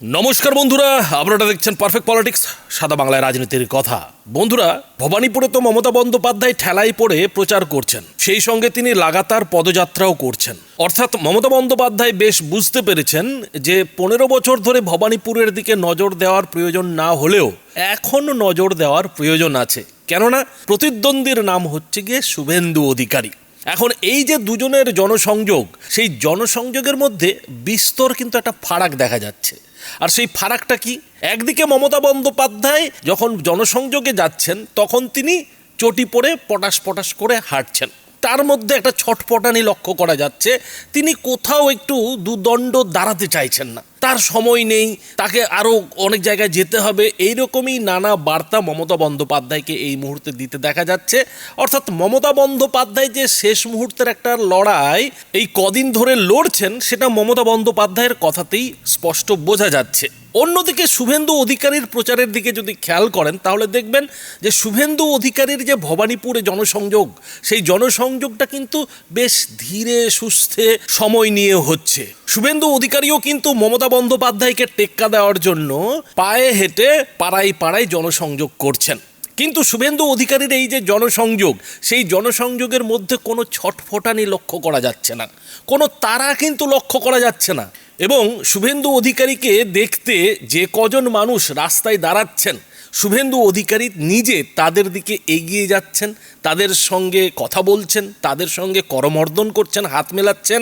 নমস্কার বন্ধুরা, আপনারা দেখছেন পারফেক্ট পলিটিক্স, সাদা বাংলায় রাজনীতির কথা। বন্ধুরা, ভবানীপুরে তো মমতা বন্দ্যোপাধ্যায় ঠেলায় পড়ে প্রচার করছেন, সেই সঙ্গে তিনি লাগাতার পদযাত্রাও করছেন। অর্থাৎ মমতা বন্দ্যোপাধ্যায় বেশ বুঝতে পেরেছেন যে 15 বছর ধরে ভবানীপুরের দিকে নজর দেওয়ার প্রয়োজন না হলেও এখন নজর দেওয়ার প্রয়োজন আছে। কেননা প্রতিদ্বন্দ্বীর নাম হচ্ছে গিয়ে শুভেন্দু অধিকারী। এখন এই যে দুজনের জনসংযোগ, সেই জনসংযোগের মধ্যে বিস্তর কিন্তু একটা ফারাক দেখা যাচ্ছে। আর সেই ফারাকটা কি? একদিকে মমতা বন্দ্যোপাধ্যায় যখন জনসংযোগে যাচ্ছেন তখন তিনি চটি পরে পটাশ পটাশ করে হাঁটছেন, তার মধ্যে একটা ছটপটানি লক্ষ্য করা যাচ্ছে। তিনি কোথাও একটু দুদণ্ড দাঁড়াতে চাইছেন না, তার সময় নেই, তাকে আরও অনেক জায়গায় যেতে হবে, এইরকমই নানা বার্তা মমতা বন্দ্যোপাধ্যায়কে এই মুহূর্তে দিতে দেখা যাচ্ছে। অর্থাৎ মমতা বন্দ্যোপাধ্যায় যে শেষ মুহূর্তের একটা লড়াই এই কদিন ধরে লড়ছেন, সেটা মমতা বন্দ্যোপাধ্যায়ের কথাতেই স্পষ্ট বোঝা যাচ্ছে। অন্যদিকে শুভেন্দু অধিকারীর প্রচারের দিকে যদি খেয়াল করেন তাহলে দেখবেন যে শুভেন্দু অধিকারীর যে ভবানীপুরে জনসংযোগ, সেই জনসংযোগটা কিন্তু বেশ ধীরে সুস্থে সময় নিয়ে হচ্ছে। শুভেন্দু অধিকারীও কিন্তু মমতা বন্দ্যোপাধ্যায়কে টেক্কা দেওয়ার জন্য পায়ে হেঁটে পাড়ায় পাড়ায় জনসংযোগ করছেন। কিন্তু শুভেন্দু অধিকারীর এই যে জনসংযোগ, সেই জনসংযোগের মধ্যে কোনো ছটফটানি লক্ষ্য করা যাচ্ছে না, কোনো তাড়া কিন্তু লক্ষ্য করা যাচ্ছে না। এবং শুভেন্দু অধিকারীকে দেখতে যে কজন মানুষ রাস্তায় দাঁড়াচ্ছেন, শুভেন্দু অধিকারী নিজে তাদের দিকে এগিয়ে যাচ্ছেন, তাদের সঙ্গে কথা বলছেন, তাদের সঙ্গে করমর্দন করছেন, হাত মেলাচ্ছেন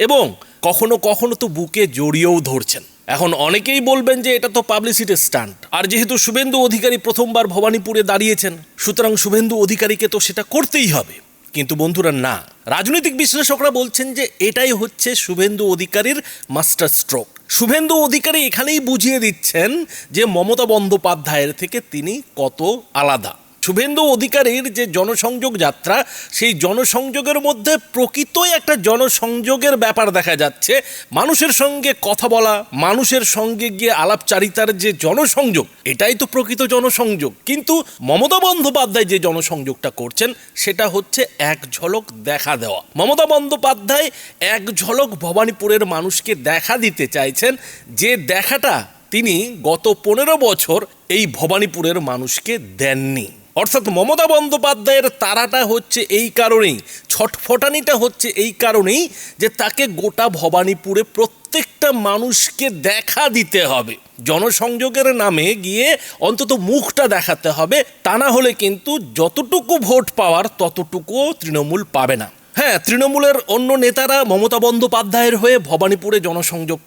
এবং কখনো কখনো তো বুকে জড়িয়েও ধরছেন। এখন অনেকেই বলবেন যে এটা তো পাবলিসিটি স্টান্ট, আর যেহেতু শুভেন্দু অধিকারী প্রথমবার ভবানীপুরে দাঁড়িয়েছেন, সুতরাং শুভেন্দু অধিকারীকে তো সেটা করতেই হবে। কিন্তু বন্ধুরা, না, রাজনৈতিক বিশ্লেষকরা বলছেন যে এটাই হচ্ছে শুভেন্দু অধিকারীর মাস্টার স্ট্রোক। শুভেন্দু অধিকারী এখানেই বুঝিয়ে দিচ্ছেন যে মমতা বন্দ্যোপাধ্যায়ের থেকে তিনি কত আলাদা। শুভেন্দু অধিকারীর যে জনসংযোগ যাত্রা, সেই জনসংযোগের মধ্যে প্রকৃতই একটা জনসংযোগের ব্যাপার দেখা যাচ্ছে। মানুষের সঙ্গে কথা বলা, মানুষের সঙ্গে গিয়ে আলাপচারিতার যে জনসংযোগ, এটাই তো প্রকৃত জনসংযোগ। কিন্তু মমতা বন্দ্যোপাধ্যায় যে জনসংযোগটা করছেন সেটা হচ্ছে এক ঝলক দেখা দেওয়া। মমতা বন্দ্যোপাধ্যায় এক ঝলক ভবানীপুরের মানুষকে দেখা দিতে চাইছেন, যে দেখাটা তিনি গত 15 বছর এই ভবানীপুরের মানুষকে দেননি। অর্থাৎ মমতা বন্দ্যোপাধ্যায়ের তাড়াটা হচ্ছে এই কারণেই, ছটফটানিটা হচ্ছে এই কারণেই যে তাকে গোটা ভবানীপুরে প্রত্যেকটা মানুষকে দেখা দিতে হবে। জনসংযোগের নামে গিয়ে অন্তত মুখটা দেখাতে হবে, তা না হলে কিন্তু যতটুকু ভোট পাওয়ার ততটুকুও তৃণমূল পাবে না। হ্যাঁ, তৃণমূলের অন্য নেতারা মমতা বন্দ্যোপাধ্যায়ের হয়ে ভবানীপুরে জনসংযোগ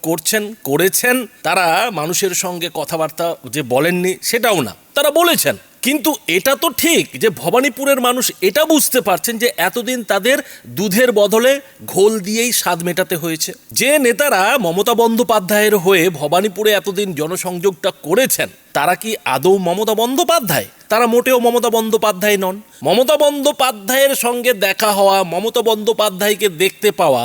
করেছেন। তারা মানুষের সঙ্গে কথাবার্তা যে বলেননি সেটাও না, তারা বলেছেন। কিন্তু এটা তো ঠিক যে ভবানীপুরের মানুষ এটা বুঝতে পারছেন যে এতদিন তাদের দুধের বদলে ঘোল দিয়েই স্বাদ মেটাতে হয়েছে। যে নেতারা মমতা বন্দ্যোপাধ্যায়ের হয়ে ভবানীপুরে এতদিন জনসংযোগটা করেছেন, তারা কি আদৌ মমতা বন্দ্যোপাধ্যায়? তারা মোটেও মমতা বন্দ্যোপাধ্যায় নন। মমতা বন্দ্যোপাধ্যায়ের সঙ্গে দেখা হওয়া, মমতা বন্দ্যোপাধ্যায়কে দেখতে পাওয়া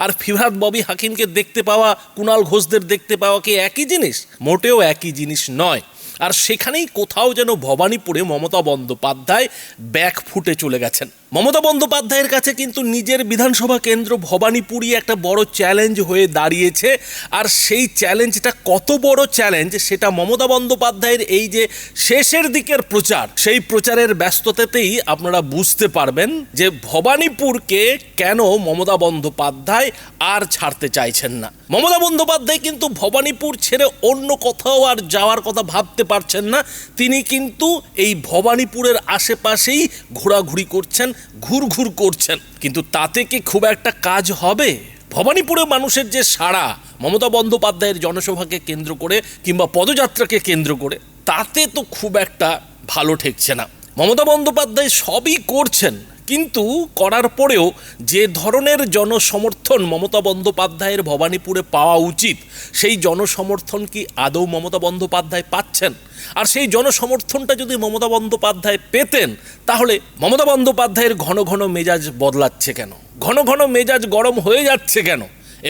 আর ফিরহাদ ববি হাকিমকে দেখতে পাওয়া, কুণাল ঘোষদের দেখতে পাওয়া কি একই জিনিস? মোটেও একই জিনিস নয়। আর সেখানেই কোথাও যেন ভবানীপুরে মমতা বন্দ্যোপাধ্যায় ব্যাক ফুটে চলে গেছেন। মমতা বন্দ্যোপাধ্যায়ের কাছে কিন্তু নিজের বিধানসভা কেন্দ্র ভবানীপুরই একটা বড় চ্যালেঞ্জ হয়ে দাঁড়িয়েছে। আর সেই চ্যালেঞ্জটা কত বড় চ্যালেঞ্জ, সেটা মমতা বন্দ্যোপাধ্যায়ের এই যে শেষের দিকের প্রচার, সেই প্রচারের ব্যস্ততাতেই আপনারা বুঝতে পারবেন যে ভবানীপুরকে কেন মমতা বন্দ্যোপাধ্যায় আর ছাড়তে চাইছেন না। মমতা বন্দ্যোপাধ্যায় কিন্তু ভবানীপুর ছেড়ে অন্য কোথাও আর যাওয়ার কথা ভাবতে পারছেন না। তিনি কিন্তু এই ভবানীপুরের আশেপাশেই ঘোরাঘুরি করছেন, ঘুরঘুর করছেন। কিন্তু তাতে কি খুব একটা কাজ হবে? ভবানীপুরে মানুষের যে সাড়া মমতা বন্দ্যোপাধ্যায়ের জনসভাকে কেন্দ্র করে কিংবা পদযাত্রাকে কেন্দ্র করে, তাতে তো খুব একটা ভালো ঠেকছে না। মমতা বন্দ্যোপাধ্যায় সবই করছেন, কিন্তু করার পরেও যে ধরনের জনসমর্থন মমতা বন্দ্যোপাধ্যায়ের ভবানীপুরে পাওয়া উচিত, সেই জনসমর্থন কি আদৌ মমতা বন্দ্যোপাধ্যায় পাচ্ছেন? আর সেই জনসমর্থনটা যদি মমতা বন্দ্যোপাধ্যায় পেতেন, তাহলে মমতা বন্দ্যোপাধ্যায়ের ঘন ঘন মেজাজ বদলাচ্ছে কেন? ঘন ঘন মেজাজ গরম হয়ে যাচ্ছে কেন?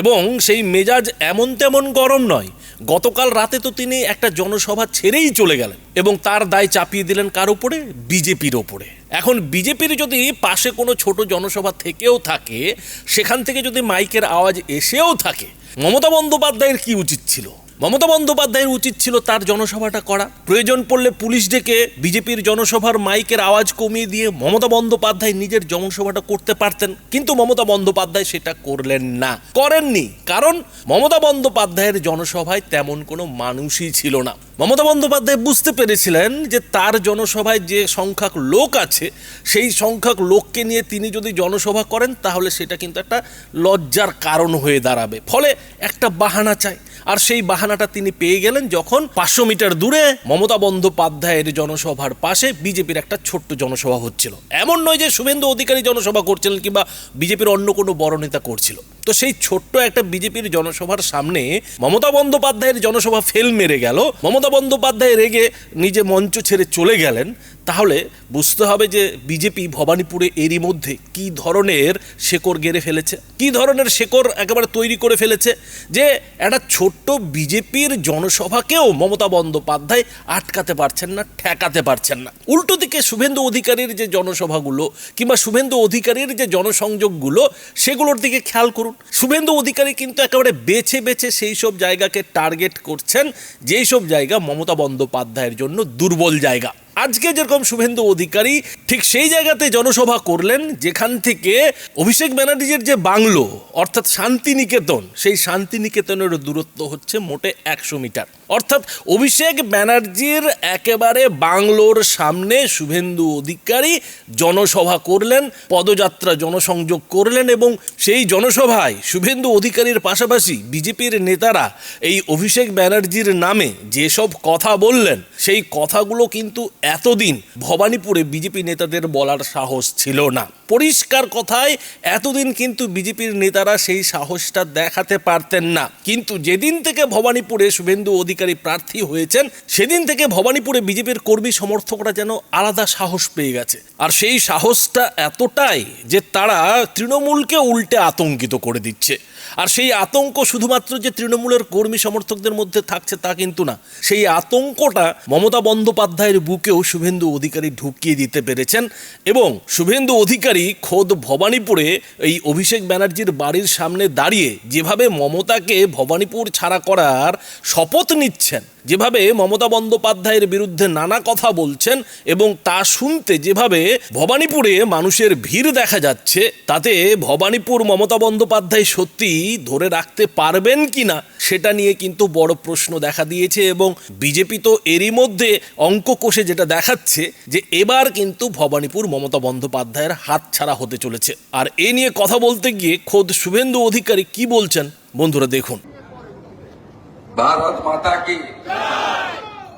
এবং সেই মেজাজ এমন তেমন গরম নয়। গতকাল রাতে তো তিনি একটা জনসভা ছেড়েই চলে গেলেন এবং তার দায় চাপিয়ে দিলেন কার উপরে? বিজেপির ওপরে। এখন বিজেপির যদি পাশে কোনো ছোট জনসভা থেকেও থাকে, সেখান থেকে যদি মাইকের আওয়াজ এসেও থাকে, মমতা বন্দ্যোপাধ্যায়ের কি উচিত ছিল? মমতা বন্দ্যোপাধ্যায়ের উচিত ছিল তার জনসভাটা করা। প্রয়োজন পড়লে পুলিশ ডেকে বিজেপির জনসভার মাইকের আওয়াজ কমিয়ে দিয়ে মমতা বন্দ্যোপাধ্যায় নিজের জনসভাটা করতে পারতেন, কিন্তু মমতা বন্দ্যোপাধ্যায় সেটা করলেন না, করেননি। কারণ মমতা বন্দ্যোপাধ্যায়ের জনসভায় তেমন কোনো মানুষই ছিল না। মমতা বন্দ্যোপাধ্যায় বুঝতে পেরেছিলেন যে তার জনসভায় যে সংখ্যক লোক আছে সেই সংখ্যক লোককে নিয়ে তিনি যদি জনসভা করেন তাহলে সেটা কিন্তু একটা লজ্জার কারণ হয়ে দাঁড়াবে। ফলে একটা বাহানা চাই, আর সেই বাহানাটা তিনি পেয়ে গেলেন যখন 500 মিটার দূরে মমতা বন্দ্যোপাধ্যায়ের জনসভার পাশে বিজেপির একটা ছোট্ট জনসভা হচ্ছিল। এমন নয় যে শুভেন্দু অধিকারী জনসভা করছিলেন কিংবা বিজেপির অন্য কোনো বড় নেতা করছিল। তো সেই ছোট্ট একটা বিজেপির জনসভার সামনে মমতা বন্দ্যোপাধ্যায়ের জনসভা ফেল মেরে গেল, মমতা বন্দ্যোপাধ্যায় রেগে নিজে মঞ্চ ছেড়ে চলে গেলেন। তাহলে বুঝতে হবে যে বিজেপি ভবানীপুরে এরই মধ্যে কী ধরনের শেকড় গেড়ে ফেলেছে, কী ধরনের শেকড় একেবারে তৈরি করে ফেলেছে, যে একটা ছোট্ট বিজেপির জনসভাকেও মমতা বন্দ্যোপাধ্যায় আটকাতে পারছেন না, ঠেকাতে পারছেন না। উল্টো দিকে শুভেন্দু অধিকারীর যে জনসভাগুলো কিংবা শুভেন্দু অধিকারীর যে জনসংযোগগুলো সেগুলোর দিকে খেয়াল করুন। শুভেন্দু অধিকারী কিন্তু একেবারে বেছে বেছে সেই সব জায়গাকে টার্গেট করছেন যেই সব জায়গা মমতা বন্দ্যোপাধ্যায়ের জন্য দুর্বল জায়গা। আজকে যেরকম শুভেন্দু অধিকারী ঠিক সেই জায়গাতে জনসভা করলেন যেখান থেকে অভিষেক ব্যানার্জির যে বাংলো অর্থাৎ শান্তিনিকেতন, সেই শান্তিনিকেতনের দূরত্ব হচ্ছে মোটে 100 মিটার। অর্থাৎ অভিষেক ব্যানার্জির একেবারে বাংলোর সামনে শুভেন্দু অধিকারী জনসভা করলেন, পদযাত্রা জনসংযোগ করলেন, এবং সেই জনসভায় শুভেন্দু অধিকারীর পাশাপাশি বিজেপির নেতারা এই অভিষেক ব্যানার্জির নামে যেসব কথা বললেন সেই কথাগুলো কিন্তু এতদিন ভবানীপুরে বিজেপি নেতাদের বলার সাহস ছিল না। পরিষ্কার কথায় এতদিন কিন্তু বিজেপির নেতারা সেই সাহসটা দেখাতে পারতেন না। কিন্তু যেদিন থেকে ভবানীপুরে শুভেন্দু অধিকারী প্রার্থী হয়েছেন সেদিন থেকে ভবানীপুরে বিজেপির কর্মী সমর্থকরা যেন আলাদা সাহস পেয়ে গেছে। আর সেই সাহসটা এতটাই যে তারা তৃণমূলকে উল্টে আতঙ্কিত করে দিচ্ছে। আর সেই আতঙ্ক শুধুমাত্র যে তৃণমূলের কর্মী সমর্থকদের মধ্যে থাকছে তা কিন্তু না, সেই আতঙ্কটা মমতা বন্দ্যোপাধ্যায়ের বুকেও শুভেন্দু অধিকারী ঢুকিয়ে দিতে পেরেছেন। এবং শুভেন্দু অধিকারী খোদ ভবানীপুরে এই অভিষেক ব্যানার্জির বাড়ির সামনে দাঁড়িয়ে যেভাবে মমতাকে ভবানীপুর ছাড়া করার শপথ নিচ্ছেন, যেভাবে মমতা বন্দ্যোপাধ্যায়ের বিরুদ্ধে নানা কথা বলছেন এবং তা শুনতে যেভাবে ভবানীপুরে মানুষের ভিড় দেখা যাচ্ছে, তাতে ভবানীপুর মমতা বন্দ্যোপাধ্যায় সত্যি ধরে রাখতে পারবেন কিনা সেটা নিয়ে কিন্তু বড় প্রশ্ন দেখা দিয়েছে। এবং বিজেপি তো এরই মধ্যে অঙ্ক কষে যেটা দেখাচ্ছে যে এবার কিন্তু ভবানীপুর মমতা বন্দ্যোপাধ্যায়ের হাতছাড়া হতে চলেছে। আর এ নিয়ে কথা বলতে গিয়ে খোদ শুভেন্দু অধিকারী কি বলছেন বন্ধুরা দেখুন। भारत माता की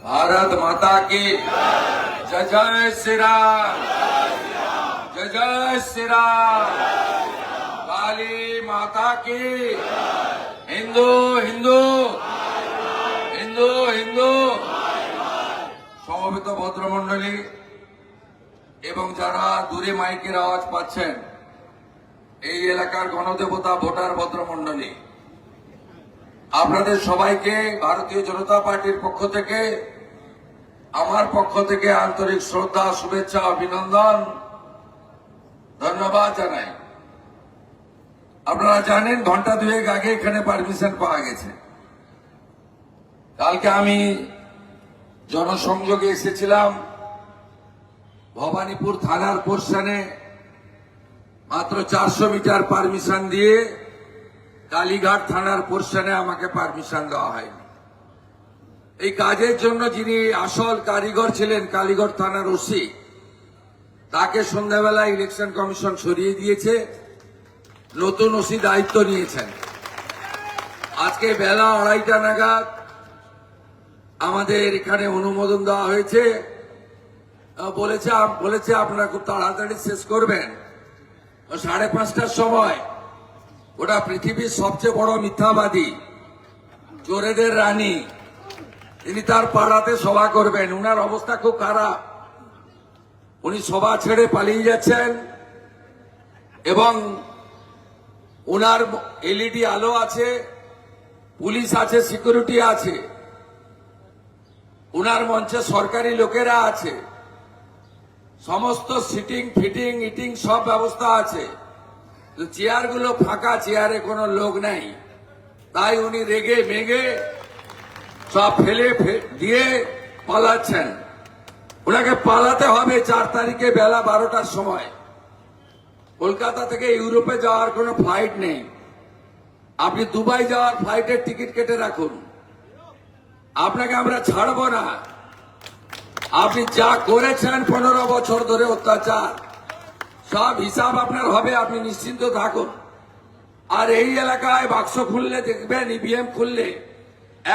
भारत माता की जय जय श्री राम जय जय श्री राम काली माता की हिंदू हिंदू हिंदू हिंदू সমবেত ভদ্রমণ্ডলী এবং যারা দূরে মাইকের আওয়াজ পাচ্ছেন, এই এলাকার গণদেবতা ভোটার ভদ্রমণ্ডলী, আপনাদের সবাইকে ভারতীয় জনতা পার্টির পক্ষ থেকে, আমার পক্ষ থেকে আন্তরিক শ্রদ্ধা, শুভেচ্ছা, অভিনন্দন, ধন্যবাদ জানাই। আপনারা জানেন ঘন্টা দুয়েক আগে এখানে পারমিশন পাওয়া গেছে। কালকে আমি জনসংযোগে এসেছিলাম ভবানীপুর থানার পোর্শনে, মাত্র 400 মিটার পারমিশন দিয়ে কালীঘাট থানার পোর্শনে আমাকে পারমিশন দেওয়া হয়নি। এই কাজের জন্য যিনি আসল কারিগর ছিলেন, কালীঘাট থানার ওসি, তাকে সন্ধ্যাবেলা ইলেকশন কমিশন সরিয়ে দিয়েছে, নতুন ওসি দায়িত্ব নিয়েছেন। আজকে বেলা 2:30 নাগাদ আমাদের এখানে অনুমোদন দেওয়া হয়েছে। বলেছে আপনারা খুব তাড়াতাড়ি শেষ করবেন। 5:30টার সময় ওটা পৃথিবীর সবচেয়ে বড় মিথ্যাবাদী, চোরেদের রানী, তিনি তার পাড়াতে সভা করবেন। উনার অবস্থা খুব খারাপ, উনি সভা ছেড়ে পালিয়ে যাচ্ছেন এবং উনার এলইডি আলো আছে, পুলিশ আছে, সিকিউরিটি আছে, উনার মঞ্চে সরকারি লোকেরা আছে, সমস্ত সিটিং ফিটিং ইটিং সব ব্যবস্থা আছে। চেয়ারগুলো ফাঁকা, চেয়ারে কোনো লোক নাই। তাই উনি রেগে মেগে সব ফেলে দিয়ে পালাচ্ছেন। ওনাকে পালাতে হবে 4 তারিখে বেলা 12টার সময়। কলকাতা থেকে ইউরোপে যাওয়ার কোনো ফ্লাইট নেই। আপনি দুবাই যাওয়ার ফ্লাইটের টিকিট কেটে রাখুন। আপনাকে আমরা ছাড়বো না। আপনি যা করেছেন 15 বছর ধরে অত্যাচার, সব হিসাব আপনার হবে, আপনি নিশ্চিন্ত থাকুন। আর এই এলাকায় বাক্স খুললে দেখবেন, ইভিএম খুললে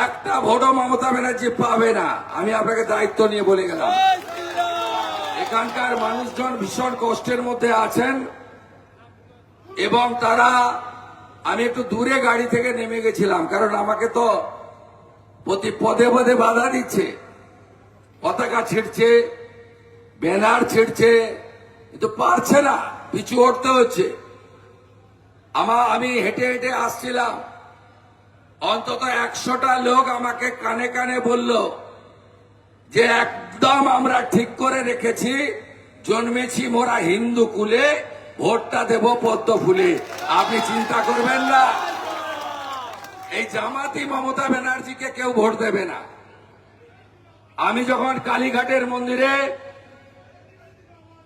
একটা ভোটও মমতা ব্যানার্জি পাবে না। আমি আপনাকে দায়িত্ব নিয়ে বলে গেলাম। এখানকার মানুষজন ভীষণ কষ্টের মধ্যে আছেন এবং তারা, আমি একটু দূরে গাড়ি থেকে নেমে গেছিলাম, কারণ আমাকে তো প্রতি পদে পদে বাধা দিচ্ছে, পতাকা ছিঁড়ছে, ব্যানার ছিঁড়ছে, কিন্তু পারছে না, পিছু হটতে হচ্ছে। আমি হেঁটে হেঁটে আসছিলাম, অন্তত 100টা লোক আমাকে কানে কানে বলল যে একদম আমরা ঠিক করে রেখেছি, জন্মেছি মোরা হিন্দু কুলে, ভোটটা দেব পদ্ম ফুলে। আপনি চিন্তা করবেন না, এই জামাতি মমতা ব্যানার্জিকে কেউ ভোট দেবে না। আমি যখন কালীঘাটের মন্দিরে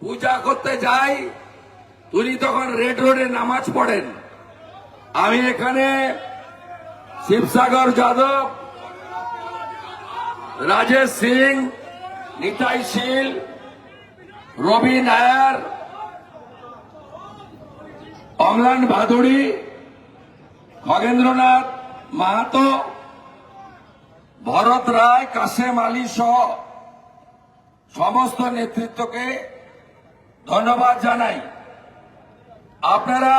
পূজা করতে যাই, উনি তখন রেড রোডে নামাজ পড়েন। আমি এখানে শিবসাগর যাদব, রাজেশ সিং, নিতাই শীল, রবি নায়ার, অমলান ভাদুড়ি, খগেন্দ্রনাথ মাহাতো, ভরত রায়, কাশেম আলী সহ সমস্ত নেতৃত্বকে ধন্যবাদ জানাই। আপনারা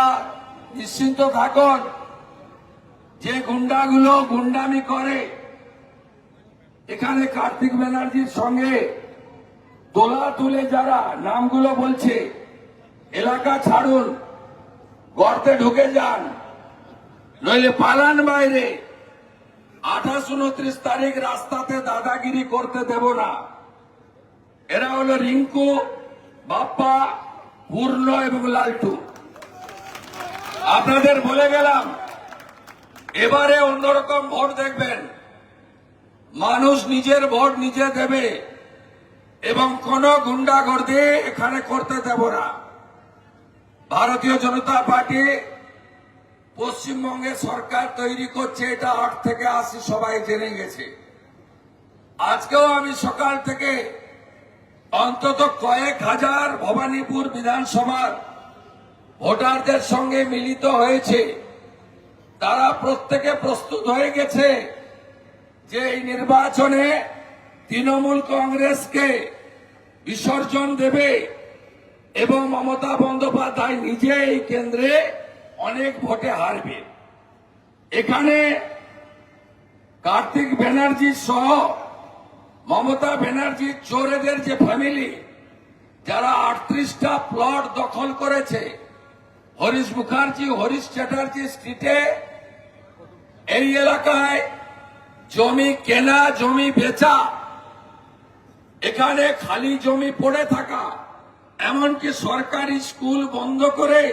নিশ্চিন্ত থাকুন, যে গুন্ডাগুলো গুন্ডামি করে এখানে কার্তিক ব্যানার্জির সঙ্গে তোলা তুলে যারা নামগুলো বলছে, এলাকা ছাড়ুন, গর্তে ঢুকে যান, নইলে পালান বাইরে। 28-29 তারিখ রাস্তাতে দাদাগিরি করতে দেব না। এরা হলো রিঙ্কু, বাপ্পা, পূর্ণ এবং লালটু। আপনাদের বলে গেলাম, এবারে অন্যরকম ভোট দেখবেন। মানুষ নিজের ভোট নিজে দেবে এবং কোন গুন্ডাগর্দি এখানে করতে দেব না। ভারতীয় জনতা পার্টি পশ্চিমবঙ্গে সরকার তৈরি করছে, এটা 8 থেকে 80 সবাই জেনে গেছে। আজকেও আমি সকাল থেকে অন্তত কয়েক হাজার ভবানীপুর বিধানসভার ভোটারদের সঙ্গে মিলিত হয়েছে। তারা প্রত্যেকে প্রস্তুত হয়ে গেছে যে এই নির্বাচনে তৃণমূল কংগ্রেসকে বিসর্জন দেবে এবং মমতা বন্দ্যোপাধ্যায় নিজে এই কেন্দ্রে অনেক ভোটে হারবে। এখানে কার্তিক ব্যানার্জি সহ মমতা ব্যানার্জির চোরেদের যে ফ্যামিলি, যারা 38টা প্লট দখল করেছে হরিশ মুখার্জি, হরিশ চ্যাটার্জি স্ট্রিটে, এই এলাকায় জমি কেনা, জমি বেচা, এখানে খালি জমি পড়ে থাকা, এমনকি সরকারি স্কুল বন্ধ করে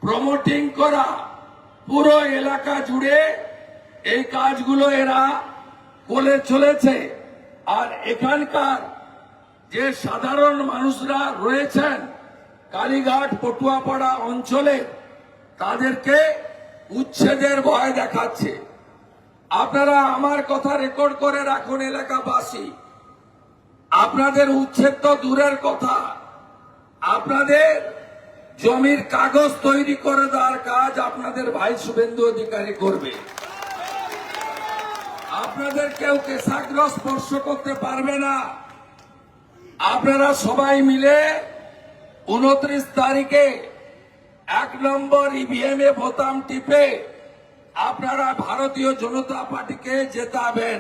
প্রমোটিং করা, পুরো এলাকা জুড়ে এই কাজগুলো এরা করে চলেছে। আর এখানকার যে সাধারণ মানুষরা রয়েছেন কালীঘাট, পটুয়াপাড়া অঞ্চলে, তাদেরকে উচ্ছেদের ভয় দেখাচ্ছে। আপনারা আমার কথা রেকর্ড করে রাখুন এলাকাবাসী। আপনাদের উচ্ছেদ তো দূরের কথা, আপনাদের জমির কাগজ তৈরি করে দেওয়ার কাজ আপনাদের ভাই শুভেন্দু অধিকারী করবে। আপনাদের কেউ কেশাগ্র স্পর্শ করতে পারবে না। আপনারা সবাই মিলে 29 তারিখে 1 নম্বর ইভিএম এ বোতাম টিপে আপনারা ভারতীয় জনতা পার্টিকে জেতাবেন।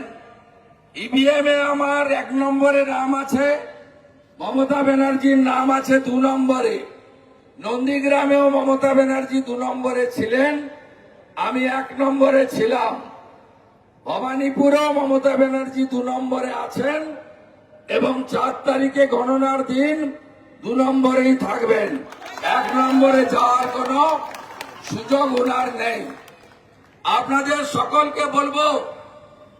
ইভিএম এ আমার 1 নম্বরে নাম আছে, মমতা ব্যানার্জির নাম আছে 2 নম্বরে। নন্দীগ্রামেও মমতা ব্যানার্জি 2 নম্বরে ছিলেন, আমি 1 নম্বরে ছিলাম। ভবানীপুরেও মমতা ব্যানার্জি 2 নম্বরে আছেন এবং 4 তারিখে গণনার দিন 2 নম্বরেই থাকবেন। 1 নম্বরে যাওয়ার কোনো সুযোগ ওনার নেই। আপনাদের সকলকে বলবো,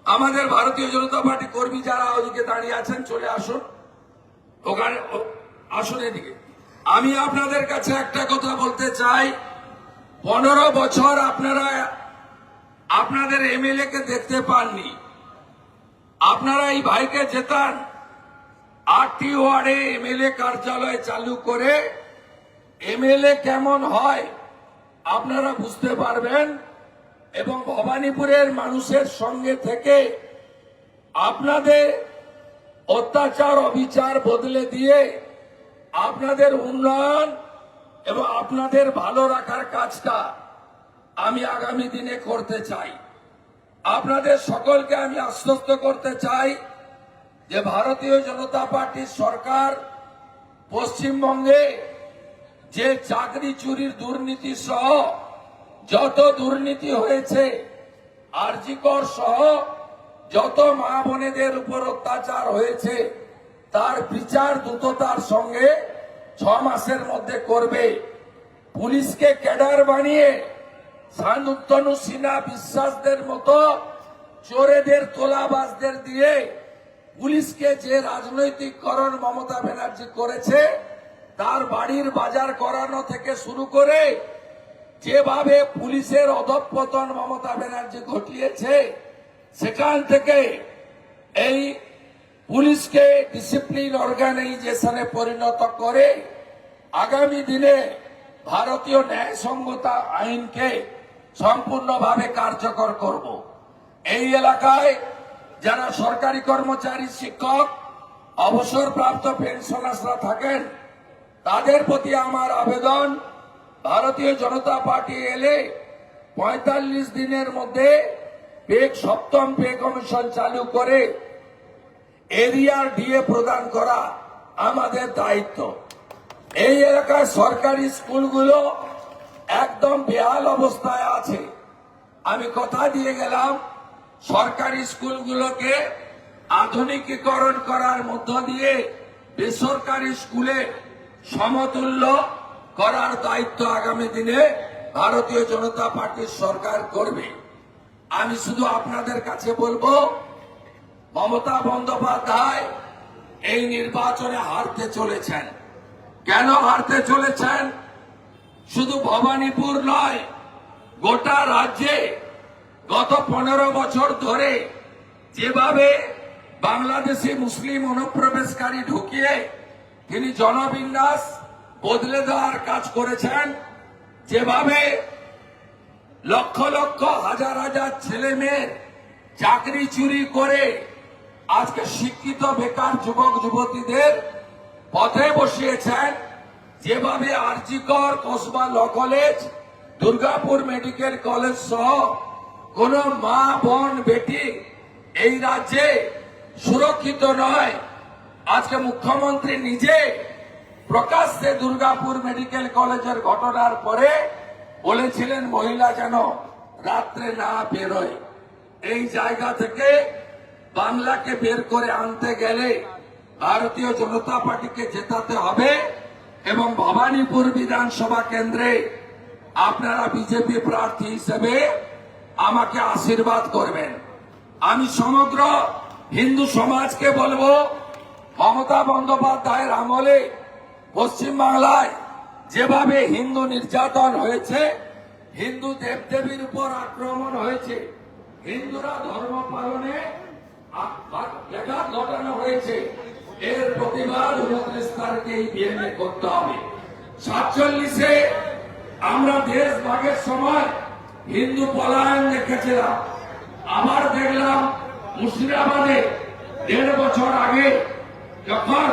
আমাদের ভারতীয় জনতা পার্টি কর্মী যারা ওদিকে দাঁড়িয়ে আছেন চলে আসুন, ওখানে আসুন এদিকে। আমি আপনাদের কাছে একটা কথা বলতে চাই, 15 বছর আপনারা আপনাদের এমএলএ কে দেখতে পাননি। আপনারা এই ভাইকে জেতান, 8টি ওয়ার্ডে এমএলএ কার্যালয় চালু করে এমএলএ কেমন হয় আপনারা বুঝতে পারবেন, এবং ভবানীপুরের মানুষের সঙ্গে থেকে আপনাদের অত্যাচার অবিচার বদলে দিয়ে আপনাদের উন্নয়ন এবং আপনাদের ভালো রাখার কাজটা আমি আগামী দিনে করতে চাই। আপনাদের সকলকে আমি আশ্বস্ত করতে চাই যে ভারতীয় জনতা পার্টির সরকার পশ্চিমবঙ্গে যে চাকরি চুরির দুর্নীতি সহ যত দুর্নীতি হয়েছে, আরজিকর সহ যত মা বোনেদের উপর অত্যাচার হয়েছে, তার বিচার দ্রুততার সঙ্গে 6 মাসের মধ্যে করবে। পুলিশকে ক্যাডার বানিয়ে শান্তনু সিনহা বিশ্বাসদের মতো চোরেদের তোলাবাজদের দিয়ে পুলিশকে যে রাজনৈতিককরণ মমতা ব্যানার্জি করেছে, তার বাড়ির বাজার করানো থেকে শুরু করে যেভাবে পুলিশের অধঃপতন মমতা ব্যানার্জি ঘটিয়েছে, সেখান থেকে এই পুলিশকে ডিসিপ্লিন অর্গানাইজেশনে পরিণত করে আগামী দিনে ভারতীয় ন্যায়সঙ্গতা আইনকে সম্পূর্ণভাবে কার্যকর করব। এই এলাকায় যারা সরকারি কর্মচারী, শিক্ষক, অবসরপ্রাপ্ত পেনশনার্সরা থাকেন, তাদের প্রতি আমার আবেদন, ভারতীয় জনতা পার্টি এলে 45 দিনের মধ্যে সপ্তম পে কমিশন চালু করে এরিয়ার ডিএ প্রদান করা আমাদের দায়িত্ব। এই এলাকার সরকারি স্কুলগুলো একদম বেহাল অবস্থায় আছে। আমি কথা দিয়ে গেলাম, সরকারি স্কুলগুলোকে আধুনিকীকরণ করার মধ্য দিয়ে বেসরকারি স্কুলে সমতুল্য করার দায়িত্ব আগামী দিনে ভারতীয় জনতা পার্টির সরকার করবে। আমি শুধু আপনাদের কাছে বলবো, মমতা বন্দ্যোপাধ্যায় এই নির্বাচনে হারতে চলেছেন। কেন হারতে চলেছেন? শুধু ভবানীপুর নয়, গোটা রাজ্যে গত 15 বছর ধরে যেভাবে বাংলাদেশি মুসলিম অনুপ্রবেশকারী ঢুকিয়ে তিনি জনবিন্যাস বদলে দেওয়ার কাজ করেছেন, যেভাবে লক্ষ লক্ষ হাজার হাজার ছেলে মেয়ের চাকরি চুরি করে আজকে শিক্ষিত বেকার যুবক যুবতীদের পথে বসিয়েছেন, যেভাবে RG Kar, Kasba law college, Durgapur medical college সহ কোন মা বোন বেটি এই রাজ্যে সুরক্ষিত নয়। আজকে মুখ্যমন্ত্রী নিজে প্রকাশ্যে দুর্গাপুর মেডিকেল কলেজের ঘটনার পরে বলেছিলেন মহিলা যেন রাত্রে না বেরোয়। এই জায়গা থেকে বাংলাকে বের করে আনতে গেলে ভারতীয় জনতা পার্টিকে জেতাতে হবে, এবং ভবানীপুর বিধানসভা কেন্দ্রে আপনারা বিজেপি প্রার্থী হিসেবে আমাকে আশীর্বাদ করবেন। আমি সমগ্র হিন্দু সমাজকে বলবো, মমতা বন্দ্যোপাধ্যায়ের আমলে পশ্চিমবাংলায় যেভাবে হিন্দু নির্যাতন হয়েছে, হিন্দু দেবদেবীর উপর আক্রমণ হয়েছে, হিন্দুরা ধর্ম পালনে ব্যাঘাত ঘটানো হয়েছে, এর প্রতিবাদ 29 তারিখে এই বিএনএ করতে হবে। 47-এ আমরা দেশ ভাগের সময় হিন্দু পলায়ন দেখেছিলাম, আবার দেখলাম মুর্শিদাবাদে 1.5 বছর আগে যখন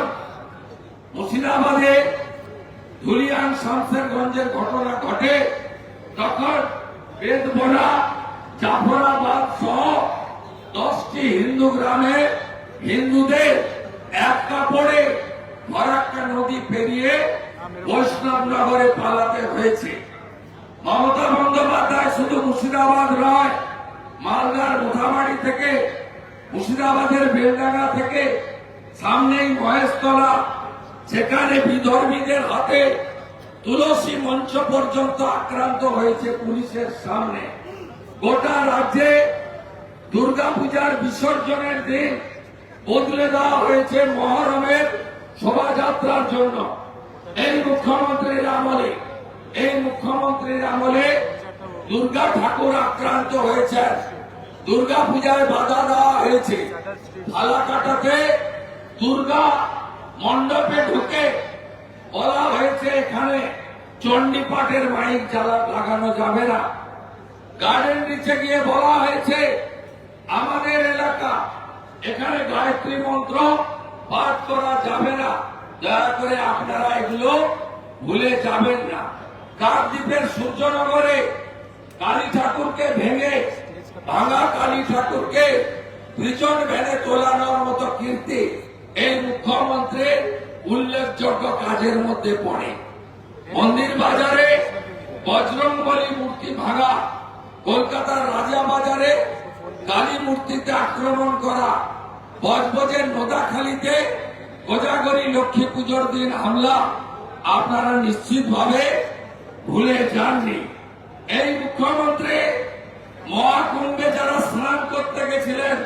মুর্শিদাবাদে ধুলিয়ান শামসেরগঞ্জের ঘটনা ঘটে, তখন বেদবোনা, জাফরাবাদ সহ 10টি হিন্দু গ্রামে হিন্দুদের এক কাপড়ে ফরাক্কা নদী পেরিয়ে বৈষ্ণবনগরে পালাতে হয়েছে। মমতা বন্দ্যোপাধ্যায় শুধু মুর্শিদাবাদ নয়, মালদার মোথাবাড়ি থেকে, মুর্শিদাবাদের বেলডাঙ্গা থেকে সামনেই মহেশতলা, সেখানে বিধর্মীদের হাতে তুলসী মঞ্চ পর্যন্ত আক্রান্ত হয়েছে পুলিশের সামনে। গোটা রাজ্যে দুর্গাপূজার বিসর্জনের দিন বদলে দেওয়া হয়েছে মহরমের শোভাযাত্রার জন্য। এই মুখ্যমন্ত্রীর আমলে দুর্গা ঠাকুর আক্রান্ত হয়েছেন, দুর্গাপূজায় বাধা দেওয়া হয়েছে। ফালাকাটাতে দুর্গা মণ্ডপে ঢুকে বলা হয়েছে এখানে চণ্ডীপাঠের মাইক লাগানো যাবে না। গার্ডেন রিচে গিয়ে বলা হয়েছে আমাদের এলাকা, এখানে গায়ত্রী মন্ত্র পাঠ করা যাবে না। দয়া করে আপনারা এগুলো ভুলে যাবেন না। কাকদ্বীপের সূর্যনগরে কালী ঠাকুরকে ভেঙে ভাঙা কালী ঠাকুরকে প্রিজন ভ্যানে তোলানোর মতো কীর্তি এই মুখ্যমন্ত্রীর উল্লেখযোগ্য কাজের মধ্যে পড়ে। মন্দির বাজারে বজরংবলী মূর্তি ভাঙা, কলকাতার রাজা বাজারে কালী মূর্তিতে আক্রমণ করা, বজবজের নোদাখালীতে কোজাগরী লক্ষ্মী পুজোর দিন হামলা আপনারা নিশ্চিতভাবে ভুলে যাননি। এই মুখ্যমন্ত্রী মহাকুম্ভে যারা স্নান করতে গেছিলেন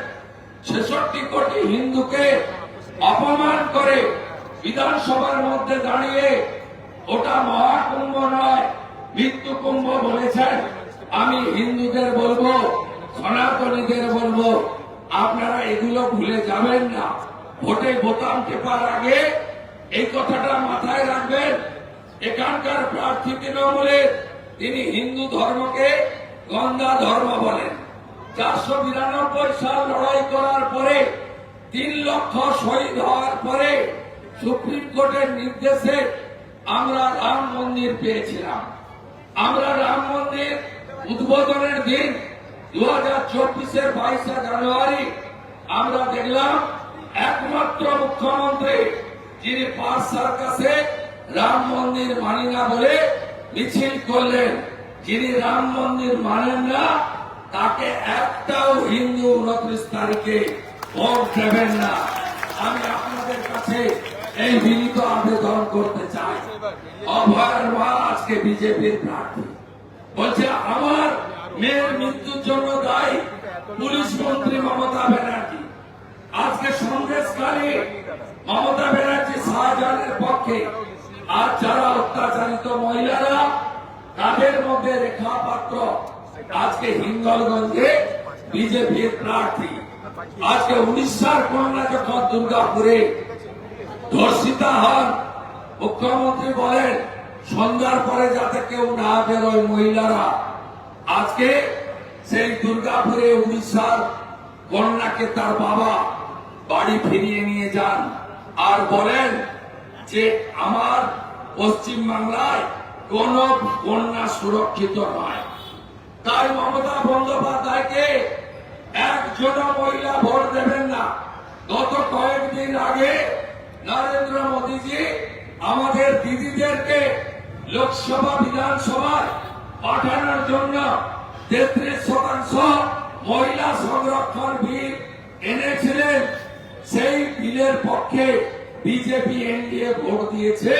66 কোটি হিন্দুকে অপমান করে বিধানসভার মধ্যে দাঁড়িয়ে ওটা মহাকুম্ভ নয় মৃত্যু কুম্ভ বলেছেন। আমি হিন্দুদের বলবো, সনাতনীদের বলবো, আপনারা এগুলো ভুলে যাবেন না। ভোটে বোতাম টেপার আগে এই কথাটা মাথায় রাখবেন। এখানকার প্রার্থী তৃণমূলের, তিনি হিন্দু ধর্মকে গন্ধা ধর্ম বলেন। 492 সাল লড়াই করার পরে 3 লক্ষ শহীদ হওয়ার পরে সুপ্রিম কোর্টের নির্দেশে আমরা রাম মন্দির পেয়েছিলাম। আমরা রাম মন্দির উদ্বোধনের দিন 2024-এর 22 জানুয়ারি আমরা দেখলাম একমাত্র মুখ্যমন্ত্রী যিনি পার্ক সার্কাসে রাম মন্দির মানি না বলে মিছিল করলেন। যিনি রাম মন্দির মানেন না তাকে একটাও হিন্দু 29 তারিখে ভোট দেবেন না। আমি আপনাদের কাছে এই বিনীত আবেদন করতে চাই। অভয়ের মা আজকে বিজেপির প্রার্থী বলছে আমার মেয়ের মৃত্যুর জন্য দায়ী পুলিশ মন্ত্রী মমতা ব্যানার্জি। আজকে সন্দেশকারী মমতা ব্যানার্জি শাহজাহানের পক্ষে, আর যারা অত্যাচারিত মহিলারা তাদের মধ্যে রেখা পাত্র আজকে হিঙ্গলগঞ্জে বিজেপির প্রার্থী। আজকে উড়িষ্যার কন্যা যখন দুর্গাপুরে ধর্ষিতা হন, মুখ্যমন্ত্রী বলেন সন্ধ্যার পরে যাতে কেউ না বেরোয় মহিলারা। আজকে সেই দুর্গাপুরে উড়িষ্যার কন্যাকে তার বাবা বাড়ি ফিরিয়ে নিয়ে যান আর বলেন যে আমার পশ্চিম বাংলায় কোন কন্যা সুরক্ষিত নয়। তাই মমতা বন্দ্যোপাধ্যায়কে একজন মহিলা ভোট দেবেন না। গত কয়েকদিন আগে নরেন্দ্র মোদীজি আমাদের দিদিদেরকে লোকসভা বিধানসভায় পাঠানোর জন্য 33% মহিলা সংরক্ষণ বিল এনেছিলেন। সেই বিলের পক্ষে বিজেপি এনডিএ ভোট দিয়েছে,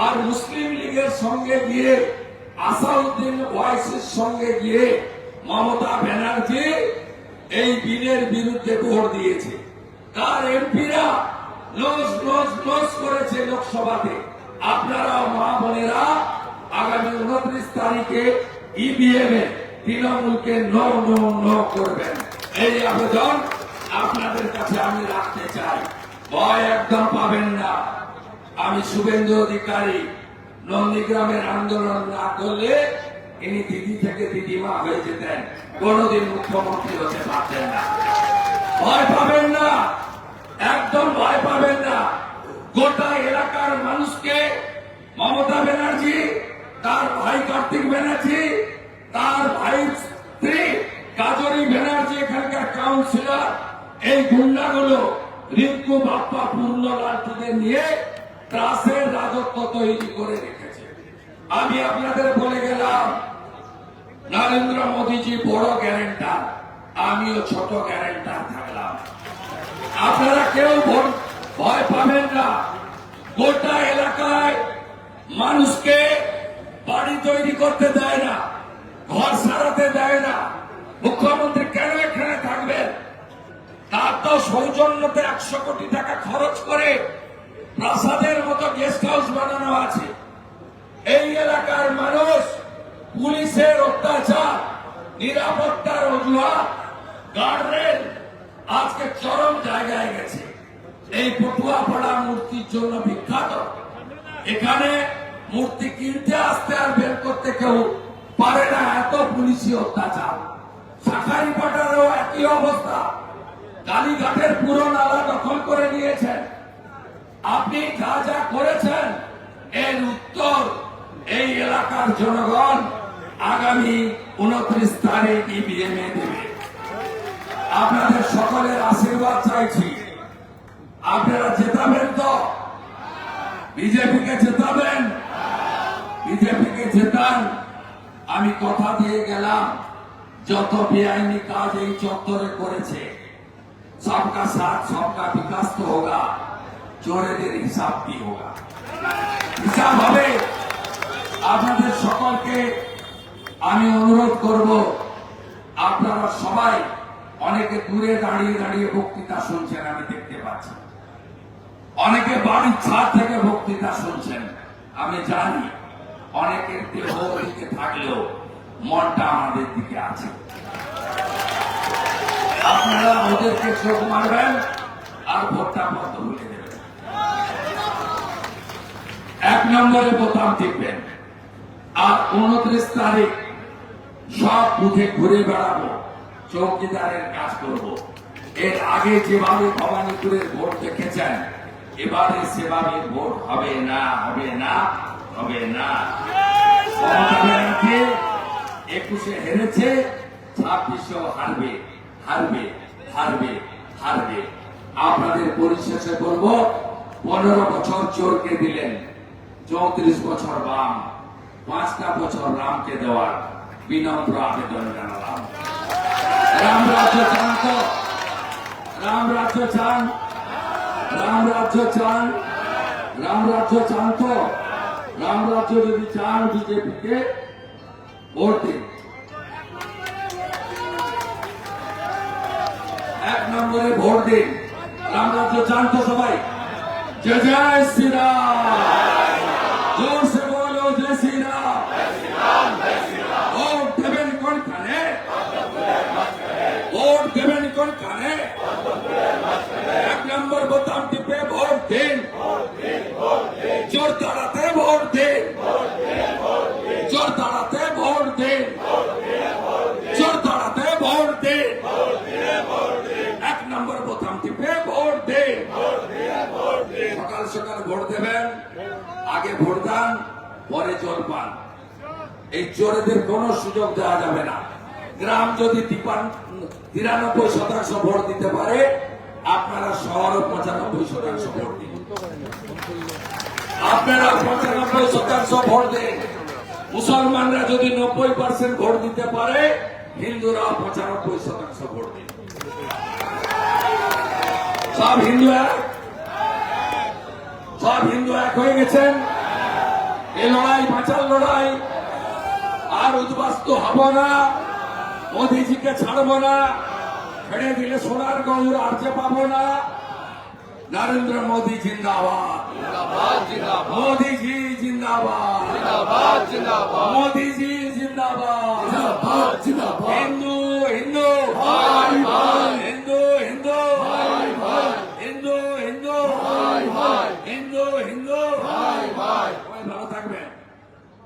আর মুসলিম লীগের সঙ্গে গিয়ে আসাউদ্দিন ওয়াইসির সঙ্গে গিয়ে মমতা ব্যানার্জি এই বিলের বিরুদ্ধে ভোট দিয়েছে। তার এমপিরা লস করেছে লোকসভাতে। আপনারা মা বোনেরা আগামী 29 তারিখে ইভিএম এ তৃণমূলকে নো করবেন। এই আবেদন আপনাদের কাছে আমি রাখতে চাই। ভয় একদম পাবেন না। আমি শুভেন্দু অধিকারী নন্দীগ্রামের আন্দোলন না করলে ইনি দিদি থেকে দিদিমা হয়ে যেতেন, কোনদিন মুখ্যমন্ত্রী হতে পারতেন না। ভয় পাবেন না, একদম ভয় পাবেন না। গোটা এলাকার মানুষকে মমতা ব্যানার্জি, তার ভাই কার্তিক ব্যানার্জি, তার ভাই স্ত্রী কাজরি ব্যানার্জি, এখানকার কাউন্সিলর, এই গুন্ডাগুলো রিঙ্কু বাপ্পা পূর্ণলালকে নিয়ে ত্রাসের রাজত্ব তৈরি করে রেখেছে। আমি আপনাদের বলে গেলাম নরেন্দ্র মোদীজি বড় গ্যারেন্টার, আমিও ছোট গ্যারেন্টার থাকলাম। আপনারা কেউ ভয় পাবেন না। গোটা এলাকায় মানুষকে বাড়ি তৈরি করতে দেয় না, ঘর সারাতে দেয় না। মুখ্যমন্ত্রী কেন এখানে থাকবে? সৌজন্যতে 100 কোটি টাকা খরচ করে প্রাসাদের মতো গেস্ট হাউস বানানো আছে। এই এলাকার মানুষ পুলিশের অত্যাচার, নিরাপত্তার অজুহাত, গার্ডরেল আজকে চরম জায়গায় গেছে। এই পটুয়াপাড়া মূর্তির জন্য বিখ্যাত। এখানে মূর্তি কিনতে আসতে আর বের করতে কেউ পারে না, এত পুলিশি অত্যাচার। শাখারিপাটারও একই অবস্থা। কালীঘাটের পুরো নালা দখল করে নিয়েছেন। আপনি যা যা করেছেন এর উত্তর এই এলাকার জনগণ আগামী 29 তারিখ ইভিএম এ দেবে। আপনাদের সকলের আশীর্বাদ চাইছি। আপনারা জেতাবেন তো? বিজেপিকে জেতাবেন? বিজেপিকে জেতান। আমি কথা দিয়ে গেলাম, যত বেআইনি কাজ এই চত্বরে করেছে সবকা সাথ সবকা বিকাশ তো হোগা, চোরেদের হিসাব কি হোগা, হিসাব হবে। আপনাদের সকলকে আমি অনুরোধ করব, আপনারা সবাই অনেকে দূরে দাঁড়িয়ে দাঁড়িয়ে বক্তৃতা শুনছেন, আমি দেখতে পাচ্ছি। অনেকে বাড়ির ছাদ থেকে বক্তৃতা শুনছেন, আমি জানি। অনেকের দেহ দিকে থাকলেও মনটা আমাদের দিকে আছে। আপনারা ওদেরকে চোখ মারবেন আর ভোটটা বন্ধ ভুলে দেবেন। 1 নম্বরে বোতাম টিপবেন। আর 29 তারিখ সব বুথে ঘুরে বেড়াবো, চৌকিদারের কাজ করব। এর আগে যেভাবে ভবানীপুরের ভোট দেখেছেন, এবারে সেভাবে ভোট হবে না, হবে না, হবে না। মমতা ব্যানার্জি 21-এ হেরেছে, 26-এও হারবে, হারবে, হারবে, হারবে। আপনাদের পরিশেষে বলবো, 15 বছর চোরকে দিলেন, 34 বছর বাম, 5টা বছর রামকে দেওয়ার বিনম্র আবেদন জানালাম। রাম রাজ্য চান তো? রাম রাজ্য চান? রাম রাজ্য চান? রাম রাজ্য চান তো? রাম রাজ্য যদি চান, বিজেপিকে ভোট দিন। 1 নম্বরে ভোট দিন। রাম রাজ্য চান তো সবাই? জয় জয় শ্রীরাম, জোর সে বলো জয় শ্রীরাম। ভোট দেবেন কোনখানে? ভোট দেবেন কোনখানে? 1 নম্বর বোতাম টিপে ভোট দিন। জোর দাঁড়াতে ভোট দিন, জোর দাঁড়াতে ভোট দিন, জোর দাঁড়াতে ভোট দিন। 1 নম্বর বোতাম টিপে ভোট দিন। সকাল সকাল ভোট দেবেন, আগে ভোট দান, পরে জল পান। এই চোরেদের কোন সুযোগ দেওয়া যাবে না। গ্রাম যদি 93% ভোট দিতে পারে, আপনারা শহরে 95% ভোট দিন। আপনারা 95% ভোট দেন। মুসলমানরা যদি 90% ভোট দিতে পারে, হিন্দুরা 95% ভোট দিন। সব হিন্দু এক, সব হিন্দু এক হয়ে গেছেন। এই লড়াই বাঁচার লড়াই, আর উদ্বাস্তু হব না। মোদীজিকে ছাড়বো না, ছেড়ে দিলে সোনার গৌর আর যে পাবো না। নরেন্দ্র মোদী জিন্দাবাদ, মোদীজি জিন্দাবাদ, মোদীজি জিন্দাবাদ। হিন্দু হিন্দু, হিন্দু হিন্দু, হিন্দু হিন্দু, হিন্দু হিন্দু। ভালো থাকবেন।